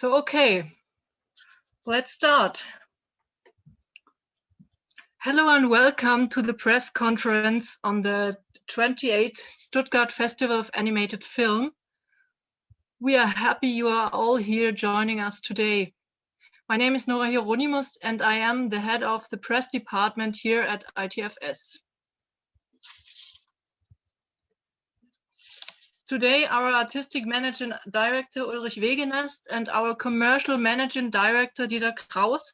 Okay, let's start. Hello and welcome to the press conference on the 28th Stuttgart Festival of Animated Film. We are happy you are all here joining us today. My name is Nora Hieronymus and I am the head of the press department here at ITFS. Today, our artistic managing director Ulrich Wegenast and our commercial managing director Dieter Kraus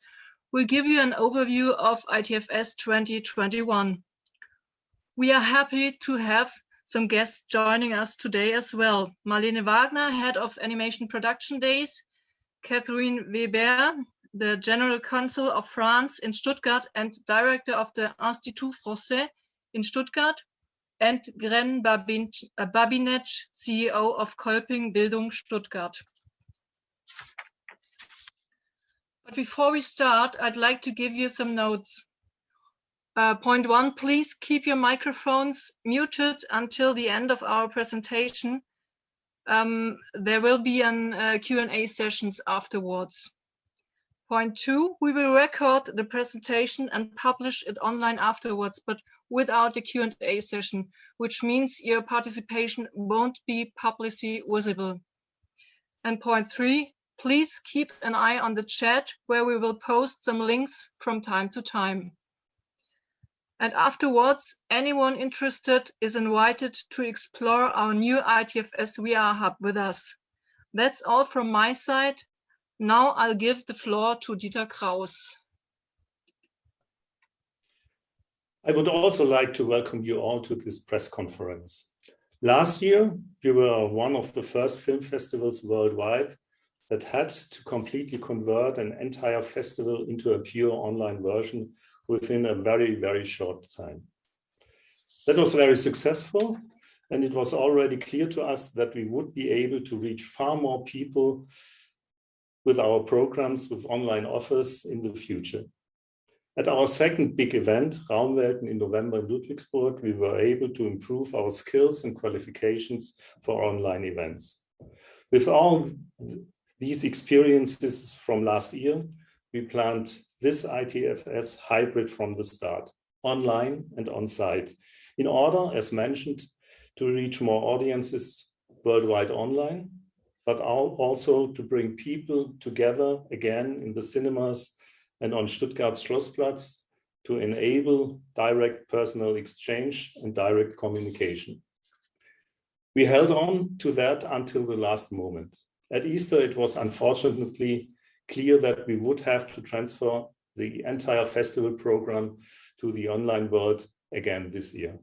will give you an overview of ITFS 2021. We are happy to have some guests joining us today as well. Marlene Wagner, head of Animation Production Days, Catherine Weber, the General Consul of France in Stuttgart and director of the Institut Français in Stuttgart, and Gren Babinec, CEO of Kolping Bildung Stuttgart. But before we start, I'd like to give you some notes. Point one, please keep your microphones muted until the end of our presentation. There will be an Q&A sessions afterwards. Point two, we will record the presentation and publish it online afterwards, but without the Q&A session, which means your participation won't be publicly visible. And point three, please keep an eye on the chat where we will post some links from time to time. And afterwards, anyone interested is invited to explore our new ITFS VR Hub with us. That's all from my side. Now I'll give the floor to Dieter Kraus. I would also like to welcome you all to this press conference. Last year, we were one of the first film festivals worldwide that had to completely convert an entire festival into a pure online version within a very, very short time. That was very successful, and it was already clear to us that we would be able to reach far more people with our programs with online offers in the future. At our second big event, Raumwelten in November in Ludwigsburg, we were able to improve our skills and qualifications for online events. With all these experiences from last year, we planned this ITFS hybrid from the start, online and on-site, in order, as mentioned, to reach more audiences worldwide online, but also to bring people together again in the cinemas and on Stuttgart's Schlossplatz to enable direct personal exchange and direct communication. We held on to that until the last moment. At Easter, it was unfortunately clear that we would have to transfer the entire festival program to the online world again this year.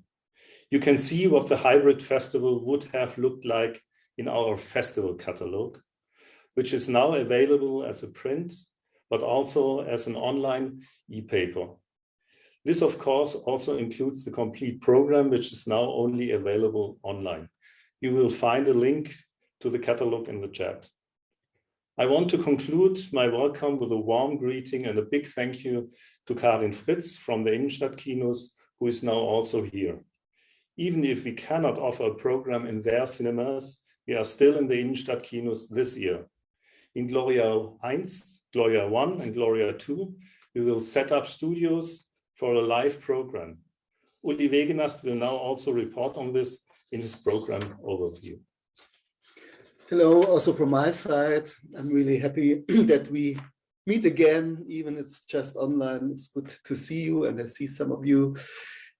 You can see what the hybrid festival would have looked like in our festival catalog, which is now available as a print, but also as an online e-paper. This, of course, also includes the complete program, which is now only available online. You will find a link to the catalog in the chat. I want to conclude my welcome with a warm greeting and a big thank you to Karin Fritz from the Innenstadt Kinos, who is now also here. Even if we cannot offer a program in their cinemas, we are still in the Innenstadt Kinos this year. In Gloria 1, Gloria 1 and Gloria 2, we will set up studios for a live program. Uli Wegenast will now also report on this in his program overview. Hello, also from my side. I'm really happy that we meet again, even it's just online. It's good to see you and I see some of you.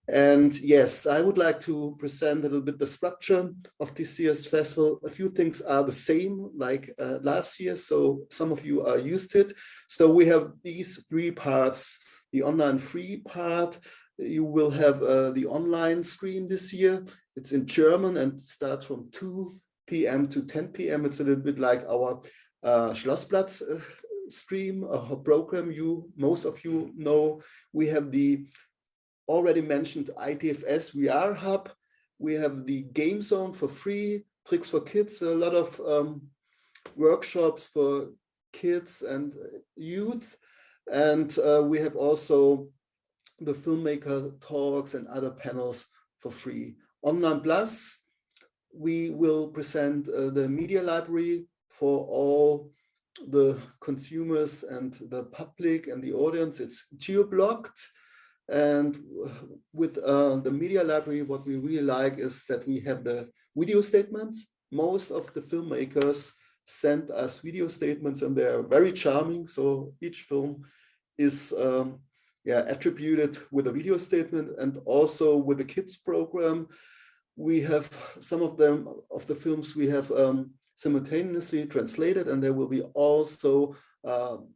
And yes, I would like to present a little bit the structure of this year's festival. A few things are the same like last year, so some of you are used to it. So we have these three parts. The online free part, you will have the online stream this year. It's in German and starts from 2 p.m. to 10 p.m. It's a little bit like our Schlossplatz stream, a program most of you know. We have the already mentioned ITFS VR Hub. We have the game zone for free, tricks for kids, a lot of workshops for kids and youth. And we have also the filmmaker talks and other panels for free. Online Plus, we will present the media library for all the consumers and the public and the audience. It's geo-blocked. And with the media library, what we really like is that we have the video statements. Most of the filmmakers send us video statements and they're very charming. So each film is attributed with a video statement, and also with the kids program. We have some of them, of the films we have simultaneously translated, and there will be also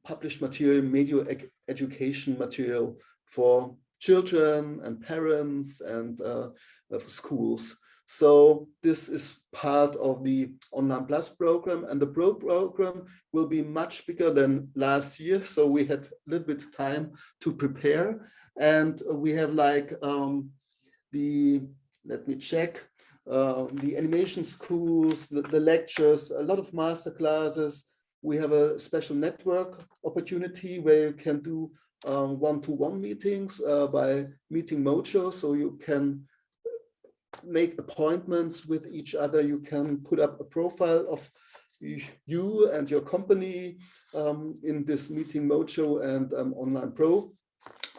published material, media education material for children and parents and for schools. So this is part of the Online Plus program, and the Pro program will be much bigger than last year. So we had a little bit of time to prepare, and we have like let me check, the animation schools, the lectures, a lot of master classes. We have a special network opportunity where you can do one-to-one meetings by Meeting Mojo. So you can make appointments with each other. You can put up a profile of you and your company in this Meeting Mojo and Online Pro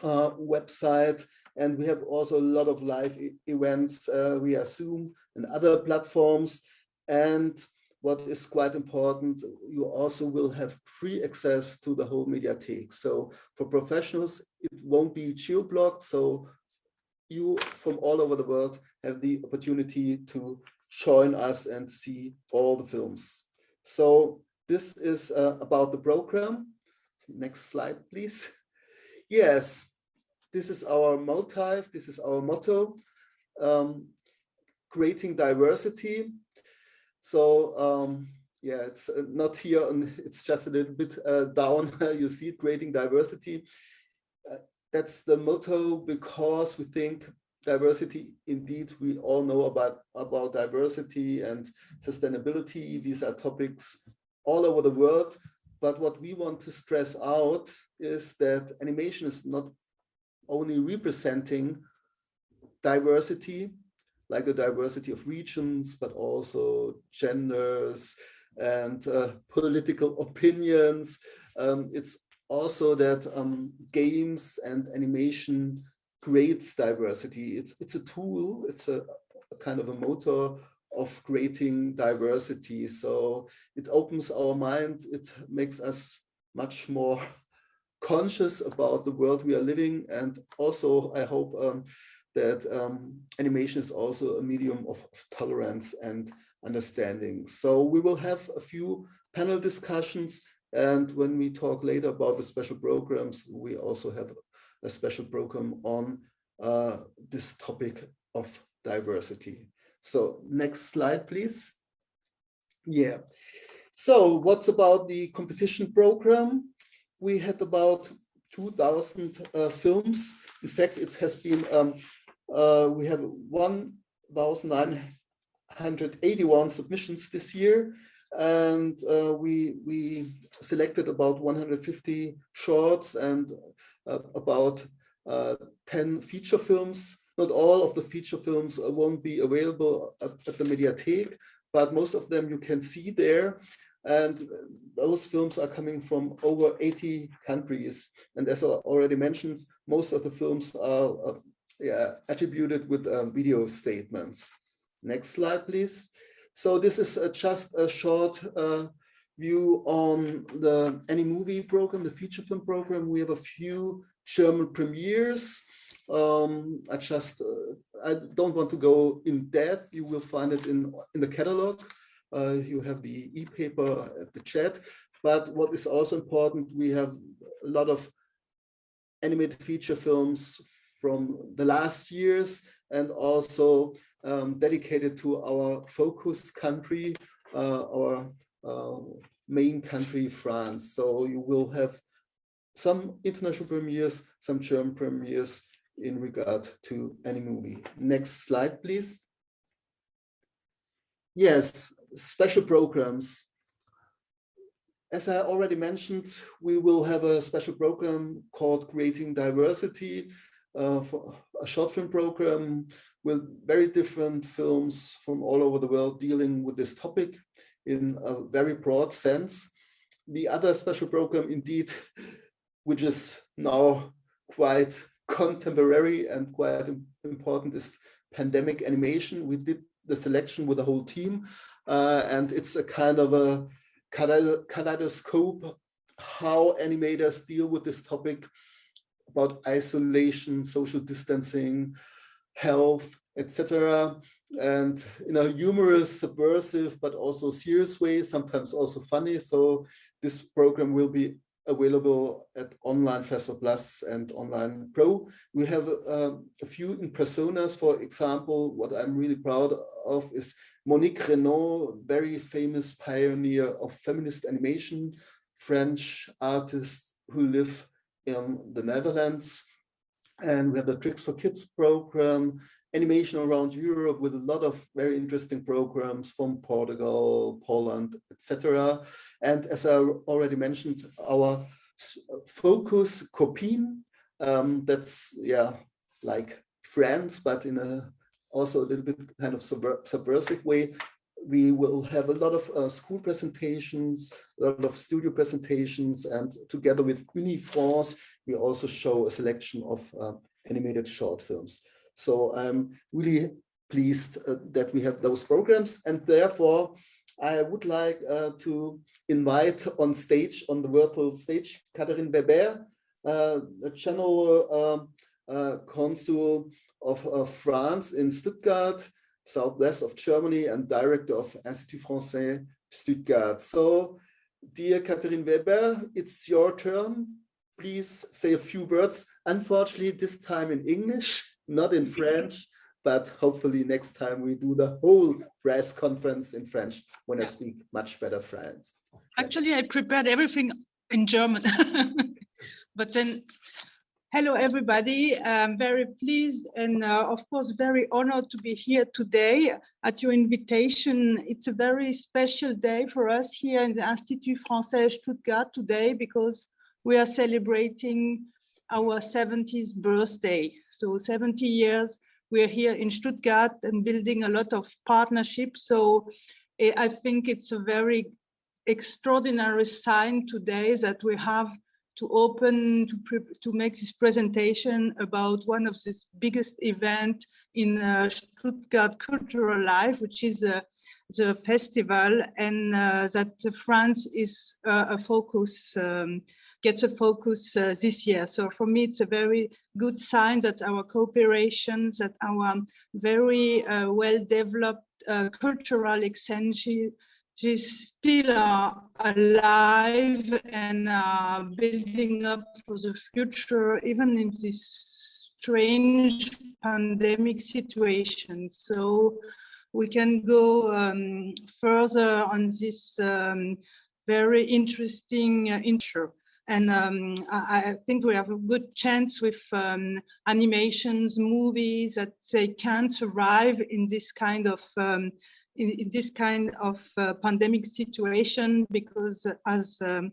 website. And we have also a lot of live events via Zoom and other platforms. And what is quite important, you also will have free access to the whole Mediathek. So for professionals, it won't be geo-blocked. So you from all over the world have the opportunity to join us and see all the films. So this is about the program. Next slide, please. Yes, this is our motive, this is our motto, creating diversity. So yeah, it's not here, it's just a little bit down. You see it, creating diversity. That's the motto because we think diversity, indeed, we all know about diversity and sustainability. These are topics all over the world. But what we want to stress out is that animation is not only representing diversity, like the diversity of regions, but also genders and political opinions. It's also that games and animation creates diversity. It's a tool, it's a kind of a motor of creating diversity. So it opens our mind, it makes us much more conscious about the world we are living. And also, I hope that animation is also a medium of tolerance and understanding. So we will have a few panel discussions. And when we talk later about the special programs, we also have a special program on this topic of diversity. So next slide, please. Yeah. So what's about the competition program? We had about 2,000 films. In fact, it has been, we have 1,981 submissions this year. And we selected about 150 shorts and about 10 feature films. Not all of the feature films won't be available at the Mediathek, but most of them you can see there. And those films are coming from over 80 countries. And as I already mentioned, most of the films are attributed with video statements. Next slide, please. So this is just a short view on the Movie program, the feature film program. We have a few German premieres. I don't want to go in depth. You will find it in the catalog. You have the e-paper at the chat. But what is also important, we have a lot of animated feature films from the last years and also dedicated to our focus country, our main country, France. So you will have some international premieres, some German premieres in regard to any movie. Next slide, please. Yes, special programs. As I already mentioned, we will have a special program called Creating Diversity, for a short film program with very different films from all over the world dealing with this topic in a very broad sense. The other special program, indeed, which is now quite contemporary and quite important, is pandemic animation. We did the selection with the whole team, and it's a kind of a kaleidoscope how animators deal with this topic about isolation, social distancing, health, etc. And in a humorous, subversive, but also serious way, sometimes also funny. So this program will be available at Online Festival Plus and Online Pro. We have a few in personas. For example, what I'm really proud of is Monique Renaud, very famous pioneer of feminist animation, French artist who live in the Netherlands. And we have the Tricks for Kids program, animation around Europe with a lot of very interesting programs from Portugal, Poland, etc. And as I already mentioned, our focus, Copine, that's like friends, but in a also a little bit kind of subversive way. We will have a lot of school presentations, a lot of studio presentations, and together with Unifrance, we also show a selection of animated short films. So I'm really pleased that we have those programs, and therefore I would like to invite on stage, on the virtual stage, Catherine Weber, a general consul of France in Stuttgart, southwest of Germany, and director of Institut Français Stuttgart. So, dear Catherine Weber, it's your turn. Please say a few words. Unfortunately, this time in English, not in French, but hopefully next time we do the whole press conference in French when I speak much better French. Actually, I prepared everything in German, but then hello, everybody. I'm very pleased and, of course, very honored to be here today at your invitation. It's a very special day for us here in the Institut Français Stuttgart today because we are celebrating our 70th birthday. So 70 years we're here in Stuttgart and building a lot of partnerships. So I think it's a very extraordinary sign today that we have to open, to make this presentation about one of the biggest events in Stuttgart cultural life, which is the festival, and that France is a focus, gets a focus this year. So for me, it's a very good sign that our cooperations, that our very well-developed cultural exchanges still are alive and are building up for the future, even in this strange pandemic situation. So we can go further on this very interesting intro. And I think we have a good chance with animations, movies, that they can survive in this kind of in this kind of pandemic situation, because as the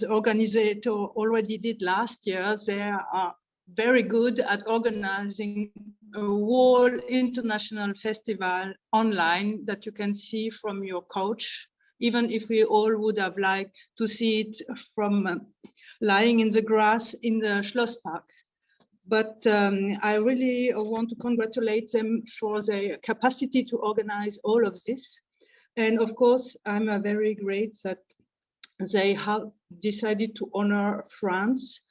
organizer already did last year, they are very good at organizing a whole international festival online that you can see from your couch, even if we all would have liked to see it from lying in the grass in the Schlosspark. But I really want to congratulate them for their capacity to organize all of this. And of course, I'm very grateful that they have decided to honor France,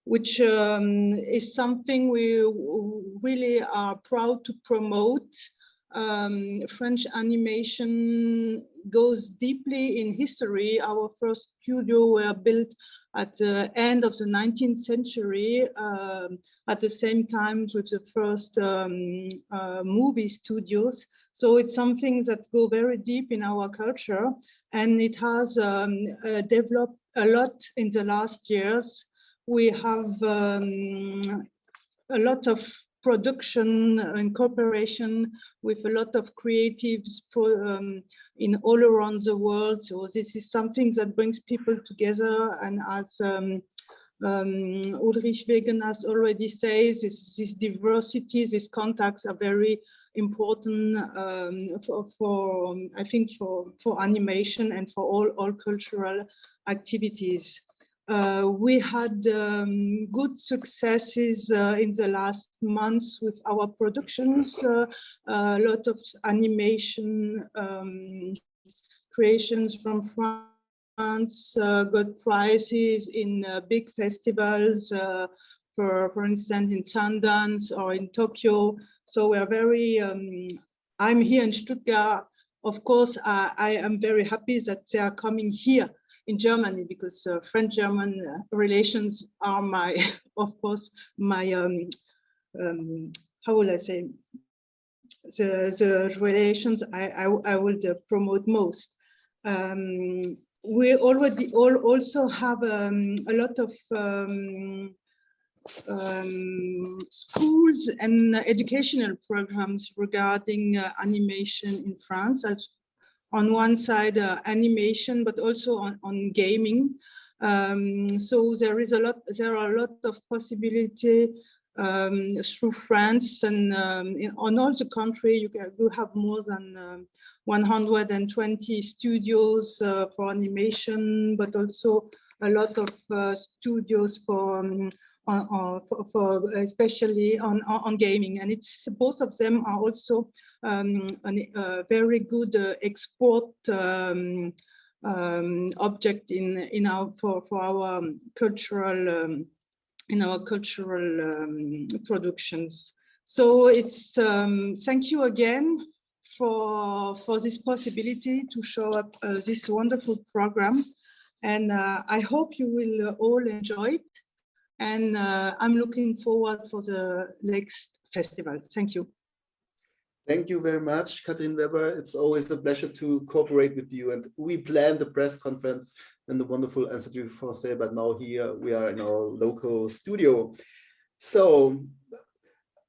which is something we really are proud to promote. French animation goes deeply in history. Our first studio were built at the end of the 19th century, at the same time with the first movie studios. So it's something that go very deep in our culture, and it has developed a lot in the last years. We have a lot of production and cooperation with a lot of creatives in all around the world. So this is something that brings people together. And as Ulrich Wegen has already said, this diversity, these contacts are very important for I think for animation and for all cultural activities. We had good successes in the last months with our productions. A lot of animation creations from France got prizes in big festivals, for instance, in Sundance or in Tokyo. So we're very, I'm here in Stuttgart. Of course, I am very happy that they are coming here in Germany, because French-German relations are my, of course, my, how will I say, the relations I would promote most. We already also have a lot of schools and educational programs regarding animation in France. On one side, animation, but also on gaming. So there are a lot of possibility through France, and on all the country you have more than 120 studios for animation, but also a lot of studios for especially on gaming, and it's both of them are also a very good export object in our for our cultural in our cultural productions. So it's thank you again for this possibility to show up this wonderful program, and I hope you will all enjoy it. And I'm looking forward for the next festival. Thank you. Thank you very much, Katrin Weber. It's always a pleasure to cooperate with you. And we planned the press conference in the wonderful Institut Français, but now here we are in our local studio. So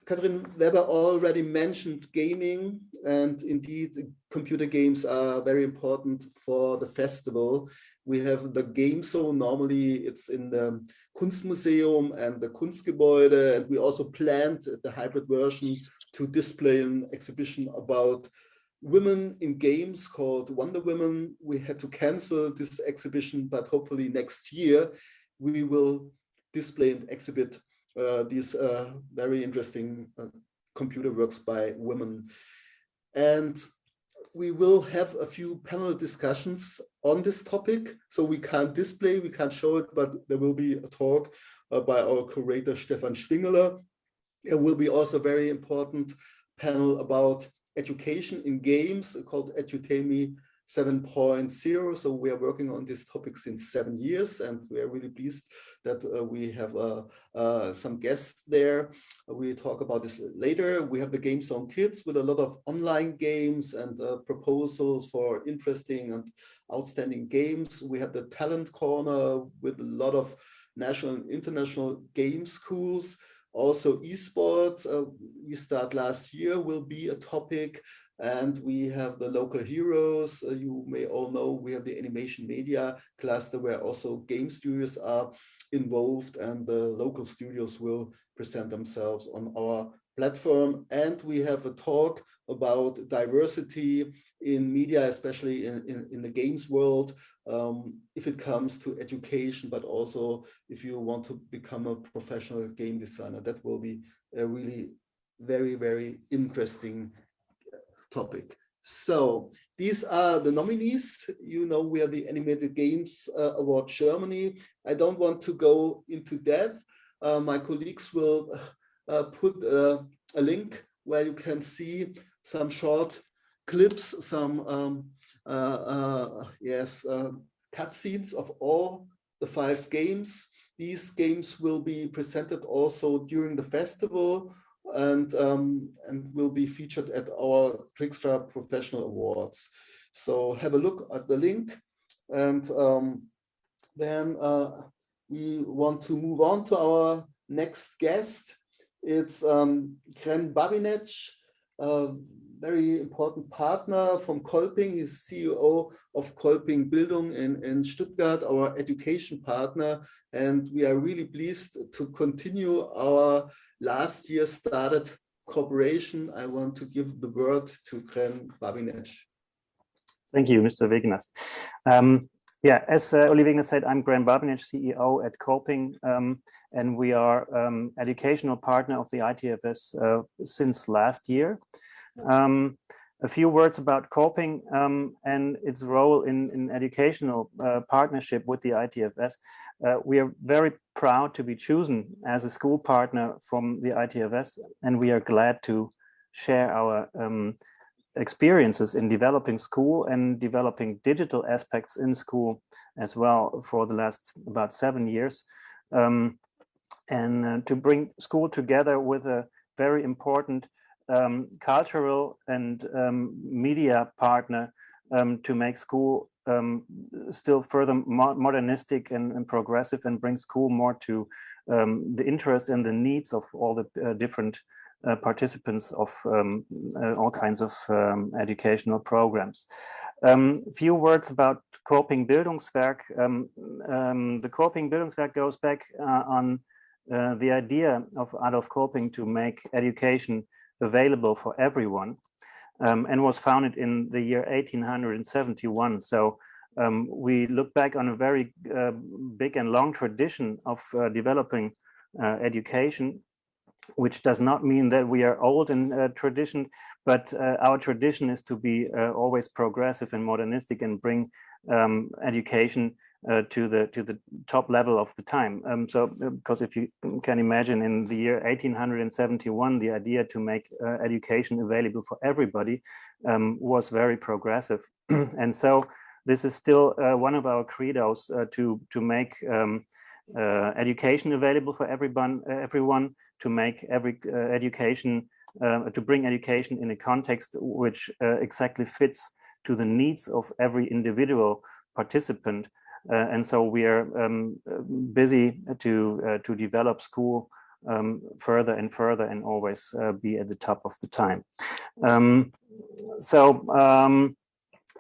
Katrin Weber already mentioned gaming, and indeed computer games are very important for the festival. We have the game zone. Normally it's in the Kunstmuseum and the Kunstgebäude, and we also planned the hybrid version to display an exhibition about women in games called Wonder Women. We had to cancel this exhibition, but hopefully next year we will display and exhibit these very interesting computer works by women. And we will have a few panel discussions on this topic. So we can't display, we can't show it, but there will be a talk by our curator, Stefan Stingeler. There will be also a very important panel about education in games called Edutainment 7.0. So we are working on this topic since 7 years, and we are really pleased that we have some guests there. We talk about this later. We have the Game Zone Kids with a lot of online games and proposals for interesting and outstanding games. We have the Talent Corner with a lot of national and international game schools. Also esports, we start last year, will be a topic. And we have the local heroes. You may all know we have the animation media cluster where also game studios are involved, and the local studios will present themselves on our platform. And we have a talk about diversity in media, especially in the games world, if it comes to education, but also if you want to become a professional game designer. That will be a really very, very interesting topic. So these are the nominees. You know, we are the Animated Games Award Germany. I don't want to go into that. My colleagues will put a link where you can see some short clips, some cutscenes of all the 5 games. These games will be presented also during the festival, and will be featured at our Trickstar Professional Awards. So have a look at the link, and then we want to move on to our next guest. It's Kren Babinec, a very important partner from Kolping. He's CEO of Kolping Bildung in Stuttgart, our education partner, and we are really pleased to continue our last year started cooperation, I want to give the word to Gren Babinec. Thank you, Mr. Wegener. Yeah, as Olivier Wegener said, I'm Graham Babinec, CEO at Coping, and we are educational partner of the ITFS since last year. A few words about Coping and its role in educational partnership with the ITFS. We are very proud to be chosen as a school partner from the ITFS, and we are glad to share our experiences in developing school and developing digital aspects in school as well for the last about 7 years, and to bring school together with a very important cultural and media partner to make school still further modernistic and progressive, and bring school more to the interests and the needs of all the different participants of all kinds of educational programs. Few words about Coping Bildungswerk. The Coping Bildungswerk goes back on the idea of Adolf Coping to make education available for everyone, and was founded in the year 1871. So we look back on a very big and long tradition of developing education, which does not mean that we are old in tradition, but our tradition is to be always progressive and modernistic and bring education to the top level of the time. So because if you can imagine, in the year 1871, the idea to make education available for everybody was very progressive. And so this is still one of our credos, to make education available for everyone, to make education, to bring education in a context which exactly fits to the needs of every individual participant. And so we are busy to develop school further and further, and always be at the top of the time.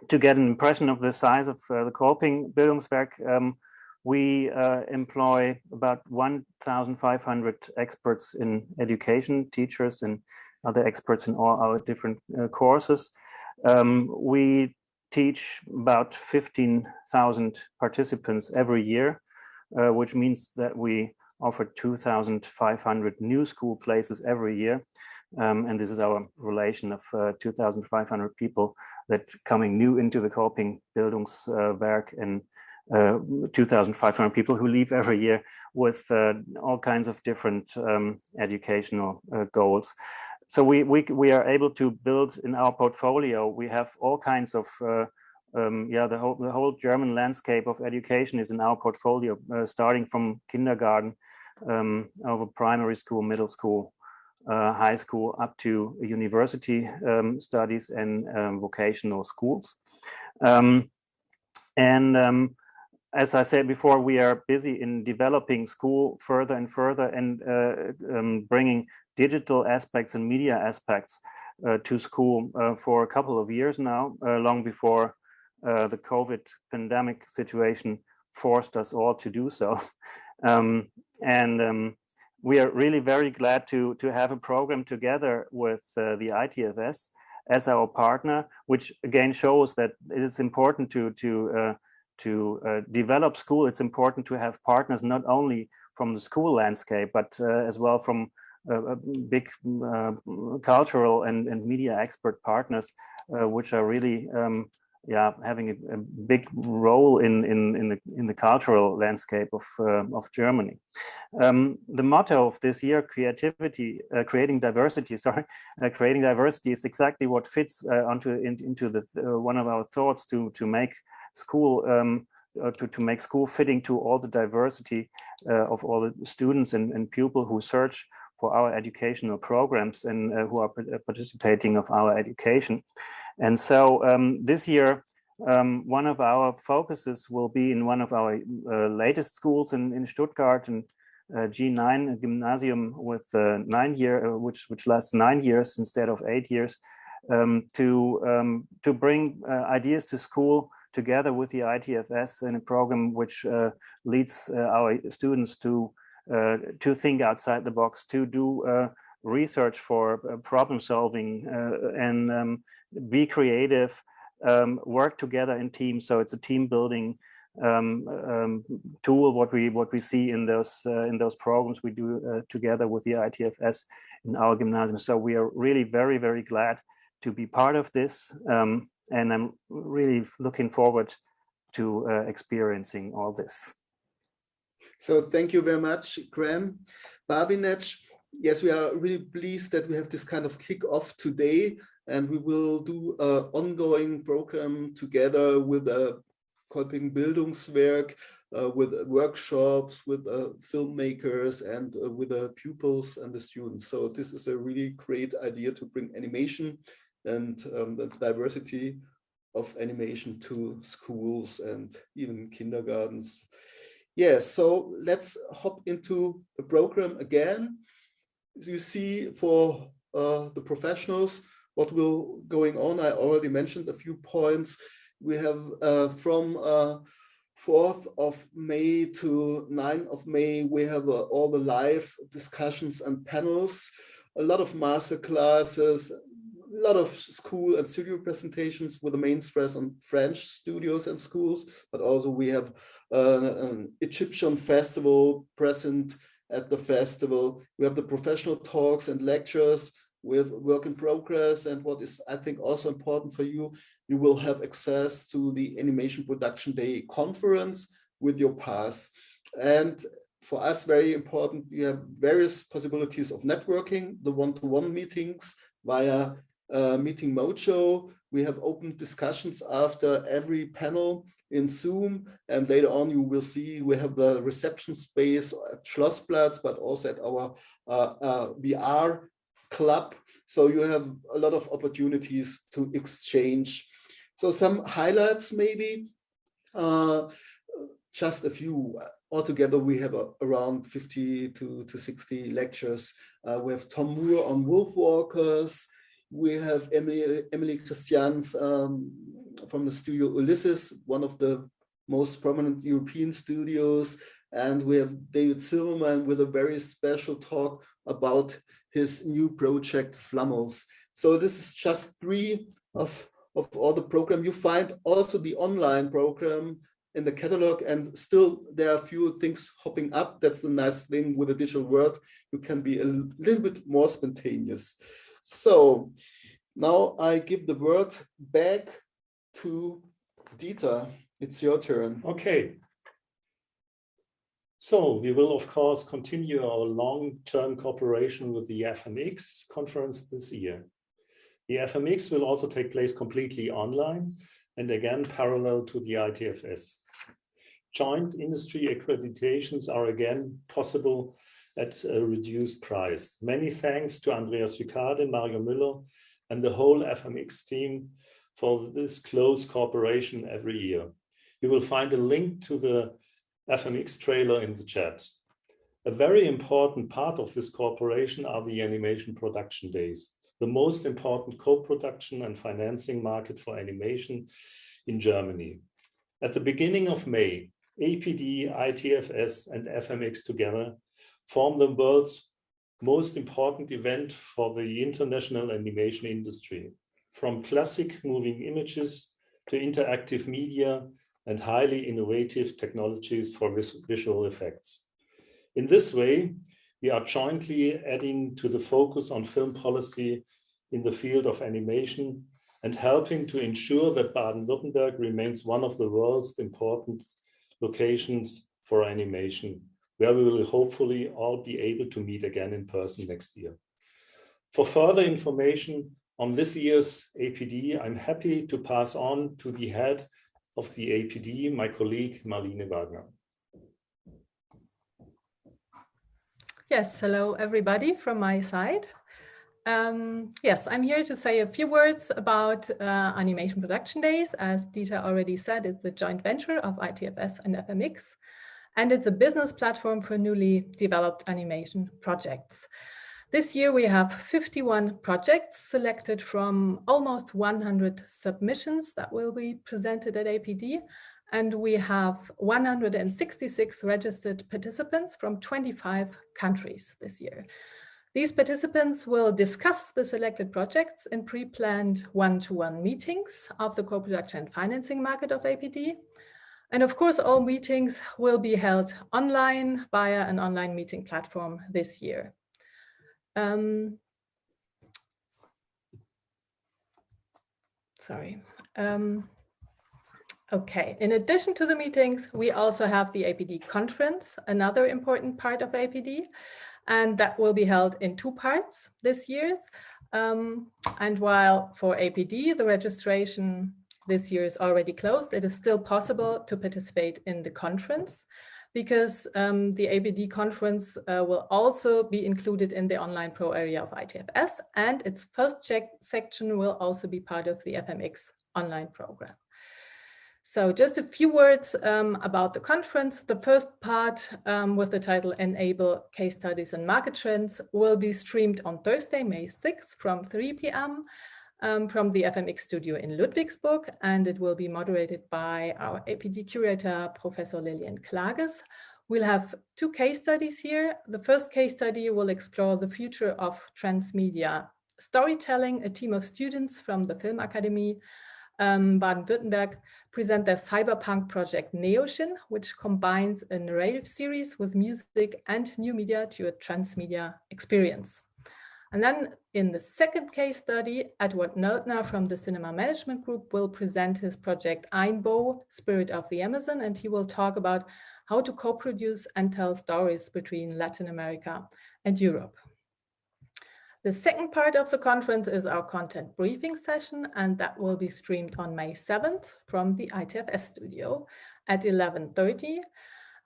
To get an impression of the size of the Coping Bildungswerk, we employ about 1,500 experts in education, teachers and other experts in all our different courses. We teach about 15,000 participants every year, which means that we offer 2,500 new school places every year. And this is our relation of 2,500 people that coming new into the Coping Bildungswerk, and 2,500 people who leave every year with all kinds of different educational goals. So we are able to build in our portfolio. We have all kinds of the whole German landscape of education is in our portfolio, starting from kindergarten over primary school, middle school, high school, up to university studies and vocational schools. As I said before, we are busy in developing school further and further, and bringing digital aspects and media aspects to school for a couple of years now, long before the COVID pandemic situation forced us all to do so. We are really very glad to have a program together with the ITFS as our partner, which again shows that it is important to develop school. It's important to have partners not only from the school landscape, but as well from big cultural and media expert partners, which are really having a big role in the cultural landscape of Germany. The motto of this year, creating diversity is exactly what fits into the one of our thoughts to make school to make school fitting to all the diversity of all the students and pupils who search for our educational programs and who are participating of our education. And so this year, one of our focuses will be in one of our latest schools in Stuttgart, and G9, a gymnasium with 9 year, which lasts 9 years instead of 8 years, to bring ideas to school together with the ITFS in a program which leads our students to think outside the box, to do research, for problem solving, and be creative, work together in teams. So it's a team building tool. What we see in those programs we do together with the ITFS in our gymnasium. So we are really very, very glad to be part of this, and I'm really looking forward to experiencing all this. So thank you very much, Graham. Babinec, yes, we are really pleased that we have this kind of kick-off today, and we will do an ongoing program together with a Kolping Bildungswerk, with workshops, with filmmakers, and with the pupils and the students. So this is a really great idea to bring animation and the diversity of animation to schools and even kindergartens. Yes, so let's hop into the program again. As you see, for the professionals, what will going on, I already mentioned a few points. We have from 4th of May to 9th of May, we have all the live discussions and panels, a lot of master classes, a lot of school and studio presentations with the main stress on French studios and schools, but also we have an Egyptian festival present at the festival. We have the professional talks and lectures with work in progress. And what is, I think, also important for you, you will have access to the Animation Production Day conference with your pass. And for us, very important, we have various possibilities of networking, the one-to-one meetings via Meeting Mojo. We have open discussions after every panel in Zoom, and later on you will see we have the reception space at Schlossplatz, but also at our VR club. So you have a lot of opportunities to exchange. So some highlights maybe, just a few. Altogether, we have around 50 to 60 lectures. We have Tom Moore on wolf walkers. We have Emily Christians from the studio Ulysses, one of the most prominent European studios. And we have David Silverman with a very special talk about his new project, Flammels. So this is just 3 of all the program. You find also the online program in the catalog, and still there are a few things hopping up. That's the nice thing with the digital world. You can be a little bit more spontaneous. So now I give the word back to Dieter. It's your turn. Okay. So we will, of course, continue our long-term cooperation with the FMX conference this year. The FMX will also take place completely online and again parallel to the ITFS. Joint industry accreditations are again possible at a reduced price. Many thanks to Andreas Jukade, Mario Müller, and the whole FMX team for this close cooperation every year. You will find a link to the FMX trailer in the chat. A very important part of this cooperation are the animation production days, the most important co-production and financing market for animation in Germany. At the beginning of May, APD, ITFS, and FMX together form the world's most important event for the international animation industry. From classic moving images to interactive media and highly innovative technologies for visual effects. In this way, we are jointly adding to the focus on film policy in the field of animation and helping to ensure that Baden-Württemberg remains one of the world's important locations for animation, where we will hopefully all be able to meet again in person next year. For further information on this year's APD, I'm happy to pass on to the head of the APD, my colleague Marlene Wagner. Yes, hello everybody from my side. Yes, I'm here to say a few words about Animation Production Days. As Dieter already said, it's a joint venture of ITFS and FMX, and it's a business platform for newly developed animation projects. This year we have 51 projects selected from almost 100 submissions that will be presented at APD, and we have 166 registered participants from 25 countries this year. These participants will discuss the selected projects in pre-planned one-to-one meetings of the co-production and financing market of APD. And of course, all meetings will be held online via an online meeting platform this year. Okay, in addition to the meetings, we also have the APD conference, another important part of APD, and that will be held in 2 parts this year. And while for APD, the registration this year is already closed, it is still possible to participate in the conference, because the APD conference will also be included in the online pro area of ITFS, and its first section will also be part of the FMX online program. So just a few words about the conference. The first part with the title Enable Case Studies and Market Trends will be streamed on Thursday, May 6th from 3 p.m. From the FMX studio in Ludwigsburg, and it will be moderated by our APD curator, Professor Lilian Klages. We'll have 2 case studies here. The first case study will explore the future of transmedia storytelling. A team of students from the Film Academy Baden-Württemberg present their cyberpunk project Neoshin, which combines a narrative series with music and new media to a transmedia experience. And then in the second case study, Edward Nöldner from the Cinema Management Group will present his project Einbo, Spirit of the Amazon, and he will talk about how to co-produce and tell stories between Latin America and Europe. The second part of the conference is our content briefing session, and that will be streamed on May 7th from the ITFS studio at 11:30.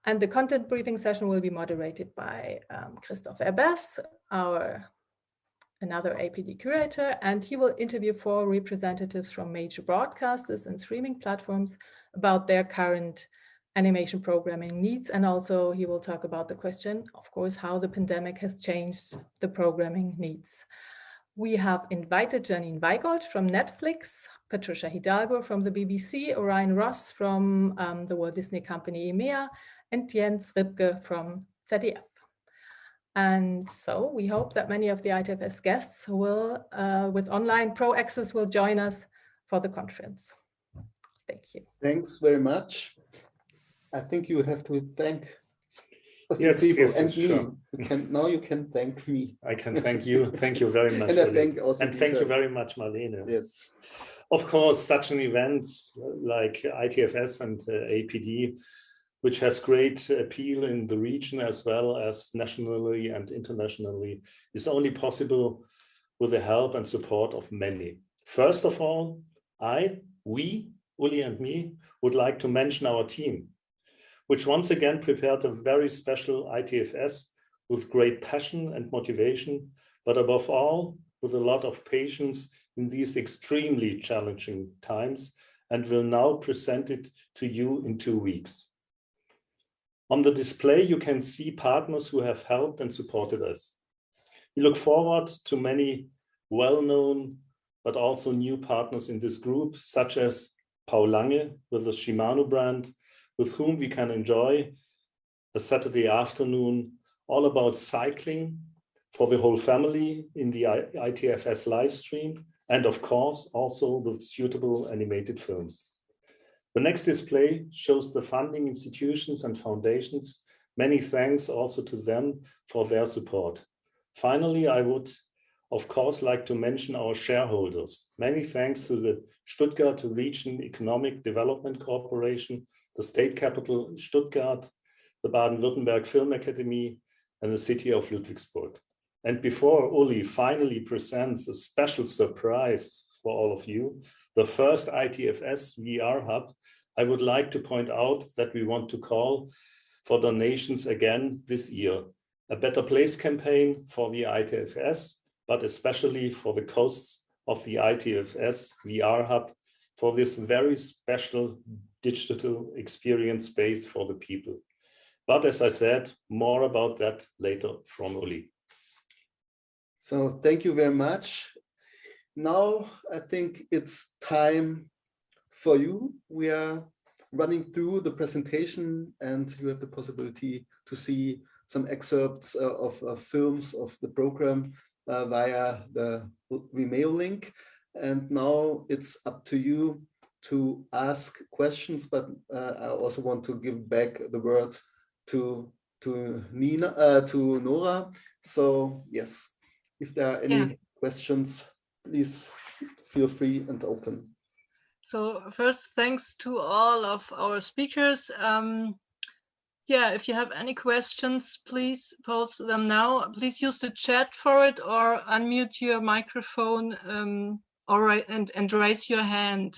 And the content briefing session will be moderated by Christoph Erbers, another APD curator, and he will interview 4 representatives from major broadcasters and streaming platforms about their current animation programming needs. And also he will talk about the question, of course, how the pandemic has changed the programming needs. We have invited Janine Weigold from Netflix, Patricia Hidalgo from the BBC, Orion Ross from the Walt Disney Company EMEA, and Jens Ripke from ZDF. And so we hope that many of the ITFS guests will, with online pro access, will join us for the conference. Thank you. Thanks very much. I think you have to thank a few Yes, people yes, and me. sure. Now you can thank me. I can thank you. Thank you very much. And I thank also and thank you very much, Marlene. Yes. Of course, such an event like ITFS and APD, which has great appeal in the region as well as nationally and internationally, is only possible with the help and support of many. First of all, we, Uli and me, would like to mention our team, which once again prepared a very special ITFS with great passion and motivation, but above all, with a lot of patience in these extremely challenging times, and will now present it to you in 2 weeks. On the display, you can see partners who have helped and supported us. We look forward to many well-known, but also new partners in this group, such as Paul Lange with the Shimano brand, with whom we can enjoy a Saturday afternoon all about cycling for the whole family in the ITFS live stream, and of course, also with suitable animated films. The next display shows the funding institutions and foundations. Many thanks also to them for their support. Finally, I would, of course, like to mention our shareholders. Many thanks to the Stuttgart Region Economic Development Corporation, the State Capital Stuttgart, the Baden-Württemberg Film Academy, and the city of Ludwigsburg. And before Uli finally presents a special surprise for all of you, the first ITFS VR Hub, I would like to point out that we want to call for donations again this year. A Better Place campaign for the ITFS, but especially for the costs of the ITFS VR Hub for this very special digital experience space for the people. But as I said, more about that later from Uli. So thank you very much. Now I think it's time for you. We are running through the presentation and you have the possibility to see some excerpts of films of the program via the Vimeo link. And now it's up to you to ask questions, but I also want to give back the word to Nora. So yes, if there are any questions, please feel free and open. So first, thanks to all of our speakers. If you have any questions, please post them now. Please use the chat for it or unmute your microphone and raise your hand.